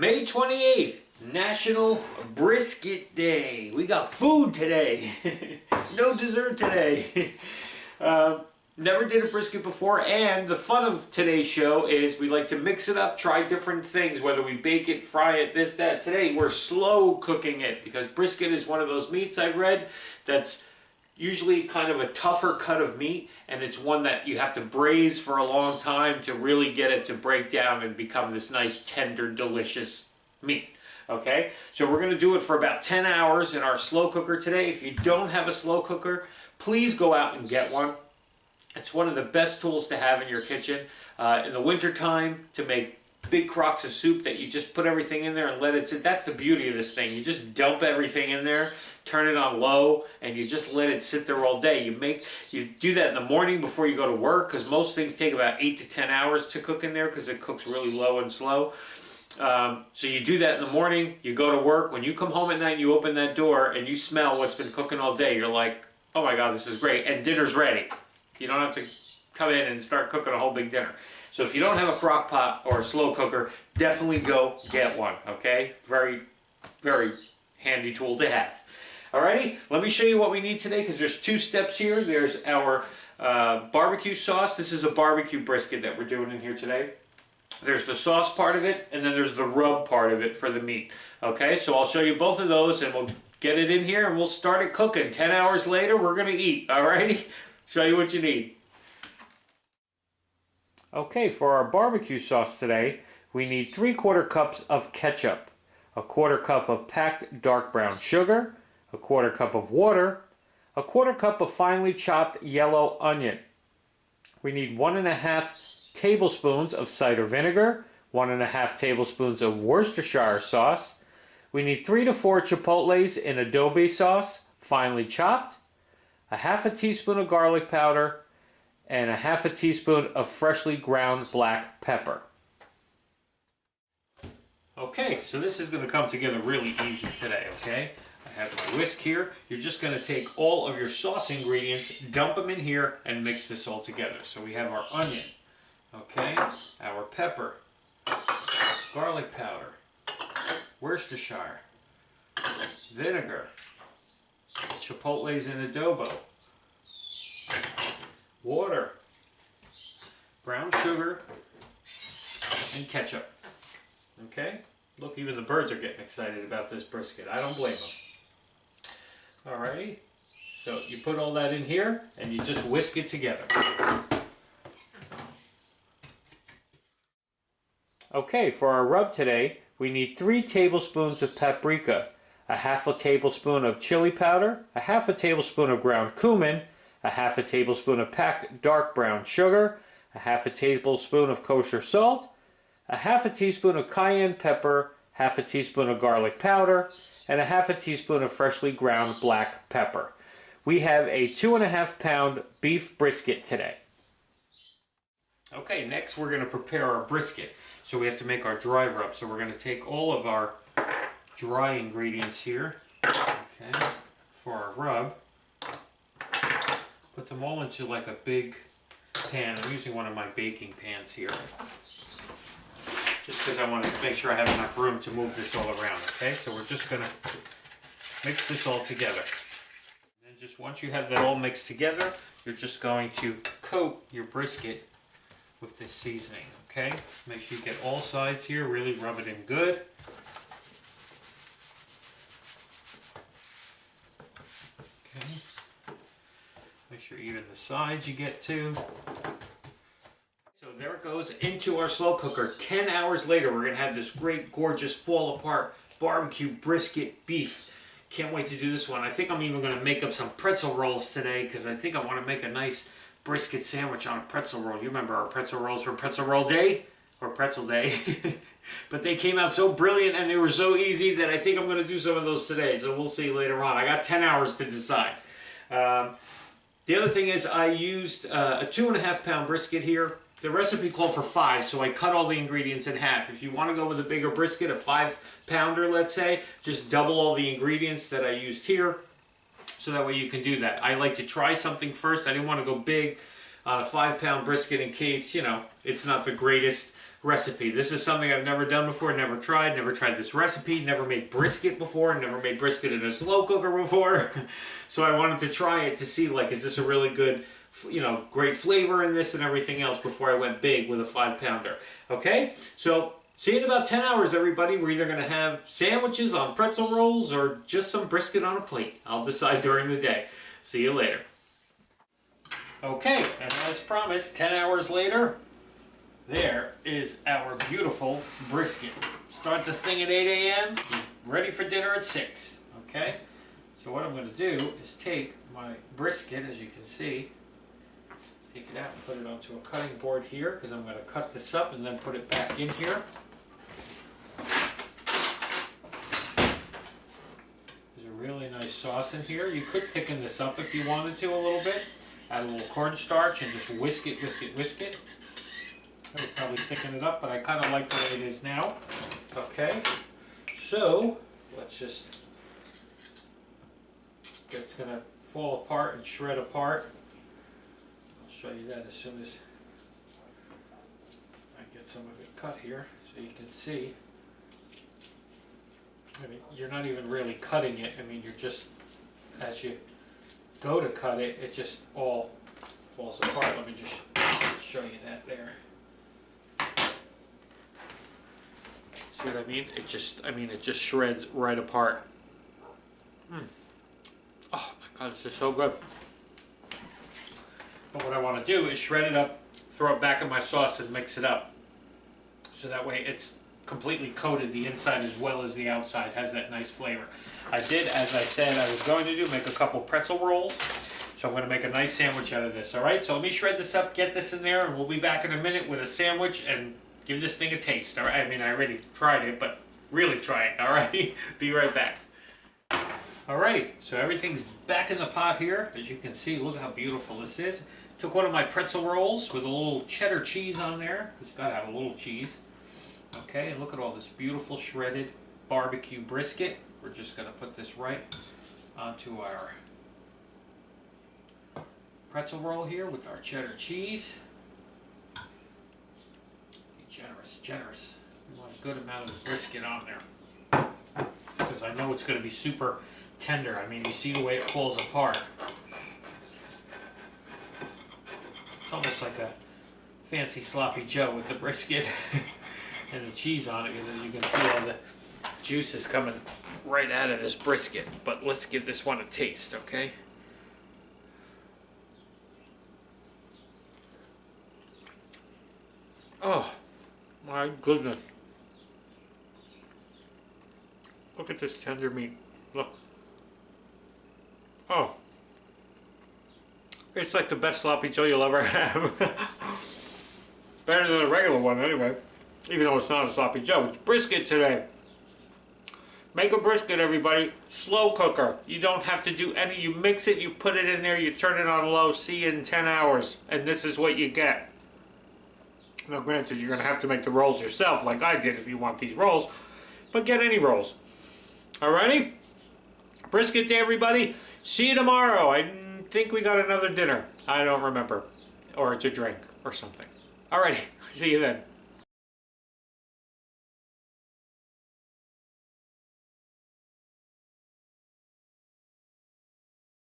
May 28th, National Brisket Day. We got food today. No dessert today. Never did a brisket before, and the fun of today's show is we like to mix it up, try different things, whether we bake it, fry it, this, that. Today we're slow cooking it because brisket is one of those meats I've read that's usually kind of a tougher cut of meat, and it's one that you have to braise for a long time to really get it to break down and become this nice, tender, delicious meat. Okay, so we're going to do it for about 10 hours in our slow cooker today. If you don't have a slow cooker, please go out and get one. It's one of the best tools to have in your kitchen in the wintertime to make big crocks of soup that you just put everything in there and let it sit. That's the beauty of this thing. You just dump everything in there, turn it on low, and you just let it sit there all day. You do that in the morning before you go to work, because most things take about 8 to 10 hours to cook in there because it cooks really low and slow. So you do that in the morning, you go to work. When you come home at night, you open that door and you smell what's been cooking all day. You're like, oh my God, this is great. And dinner's ready. You don't have to come in and start cooking a whole big dinner. So if you don't have a crock pot or a slow cooker, definitely go get one, okay? Very, very handy tool to have. Alrighty, let me show you what we need today, because there's two steps here. There's our barbecue sauce. This is a barbecue brisket that we're doing in here today. There's the sauce part of it, and then there's the rub part of it for the meat. Okay, so I'll show you both of those, and we'll get it in here, and we'll start it cooking. 10 hours later, we're going to eat, alrighty? Show you what you need. Okay, for our barbecue sauce today, we need 3/4 cups of ketchup, 1/4 cup of packed dark brown sugar, 1/4 cup of water, 1/4 cup of finely chopped yellow onion. We need 1½ tablespoons of cider vinegar, 1½ tablespoons of Worcestershire sauce. We need 3 to 4 chipotles in adobe sauce, finely chopped, 1/2 teaspoon of garlic powder, and 1/2 teaspoon of freshly ground black pepper. Okay, so this is going to come together really easy today, okay? I have my whisk here. You're just going to take all of your sauce ingredients, dump them in here, and mix this all together. So we have our onion, okay, our pepper, garlic powder, Worcestershire, vinegar, chipotles in adobo, water, brown sugar, and ketchup. Okay? Look, even the birds are getting excited about this brisket. I don't blame them. Alrighty. So you put all that in here, and you just whisk it together. Okay, for our rub today, we need 3 tablespoons of paprika, 1/2 tablespoon of chili powder, 1/2 tablespoon of ground cumin, 1/2 tablespoon of packed dark brown sugar, 1/2 tablespoon of kosher salt, 1/2 teaspoon of cayenne pepper, 1/2 teaspoon of garlic powder, and 1/2 teaspoon of freshly ground black pepper. We have a 2½ pound beef brisket today. Okay, next we're going to prepare our brisket. So we have to make our dry rub. So we're going to take all of our dry ingredients here, okay, for our rub. Put them all into like a big pan. I'm using one of my baking pans here, just because I want to make sure I have enough room to move this all around, okay? So we're just going to mix this all together. And then just once you have that all mixed together, you're just going to coat your brisket with this seasoning, okay? Make sure you get all sides here, really rub it in good. Okay. Make sure even the sides you get to. So there it goes into our slow cooker. 10 hours later, we're going to have this great, gorgeous, fall apart barbecue brisket beef. Can't wait to do this one. I think I'm even going to make up some pretzel rolls today, because I think I want to make a nice brisket sandwich on a pretzel roll. You remember our pretzel rolls for Pretzel Roll Day? Or Pretzel Day. But they came out so brilliant and they were so easy that I think I'm going to do some of those today. So we'll see later on. I got 10 hours to decide. The other thing is I used a 2½ pound brisket here. The recipe called for 5, so I cut all the ingredients in half. If you want to go with a bigger brisket, a 5-pounder, let's say, just double all the ingredients that I used here, so that way you can do that. I like to try something first. I didn't want to go big on a 5-pound brisket in case, you know, it's not the greatest recipe. This is something I've never done before, never tried this recipe, never made brisket before, never made brisket in a slow cooker before. So I wanted to try it to see, like, is this a really good, you know, great flavor in this and everything else before I went big with a 5-pounder. Okay, so see you in about 10 hours, everybody. We're either going to have sandwiches on pretzel rolls or just some brisket on a plate. I'll decide during the day. See you later. Okay, and as promised, 10 hours later, there is our beautiful brisket. Start this thing at 8 a.m., ready for dinner at 6. Okay, so what I'm going to do is take my brisket, as you can see, take it out and put it onto a cutting board here, because I'm going to cut this up and then put it back in here. There's a really nice sauce in here. You could thicken this up if you wanted to a little bit. Add a little cornstarch and just whisk it, whisk it, whisk it. I would probably thicken it up, but I kind of like the way it is now. Okay, so let's just, it's going to fall apart and shred apart. I'll show you that as soon as I get some of it cut here so you can see. I mean, you're not even really cutting it. I mean, you're just, as you go to cut it, it just all falls apart. Let me just show you that there. See what I mean? It just shreds right apart. Oh my God, this is so good. But what I want to do is shred it up, throw it back in my sauce and mix it up. So that way it's completely coated the inside as well as the outside, has that nice flavor. I did, as I said I was going to do, make a couple pretzel rolls. So I'm going to make a nice sandwich out of this. Alright, so let me shred this up, get this in there, and we'll be back in a minute with a sandwich and give this thing a taste. All right? I mean, I already tried it, but really try it. All right? Be right back. Alrighty, so everything's back in the pot here. As you can see, look how beautiful this is. Took one of my pretzel rolls with a little cheddar cheese on there, because you've got to have a little cheese. Okay, and look at all this beautiful shredded barbecue brisket. We're just going to put this right onto our pretzel roll here with our cheddar cheese. Generous. We want a good amount of brisket on there, because I know it's going to be super tender. I mean, you see the way it falls apart. It's almost like a fancy sloppy Joe with the brisket and the cheese on it, because as you can see, all the juice is coming right out of this brisket. But let's give this one a taste, okay? Oh, my goodness. Look at this tender meat. Look. Oh. It's like the best sloppy Joe you'll ever have. Better than a regular one anyway. Even though it's not a sloppy Joe. It's brisket today. Make a brisket, everybody. Slow cooker. You don't have to do any. You mix it, you put it in there, you turn it on low, see you in 10 hours. And this is what you get. Now granted, you're going to have to make the rolls yourself like I did if you want these rolls. But get any rolls. Alrighty? Brisket day, everybody. See you tomorrow. I think we got another dinner. I don't remember. Or it's a drink or something. Alrighty. See you then.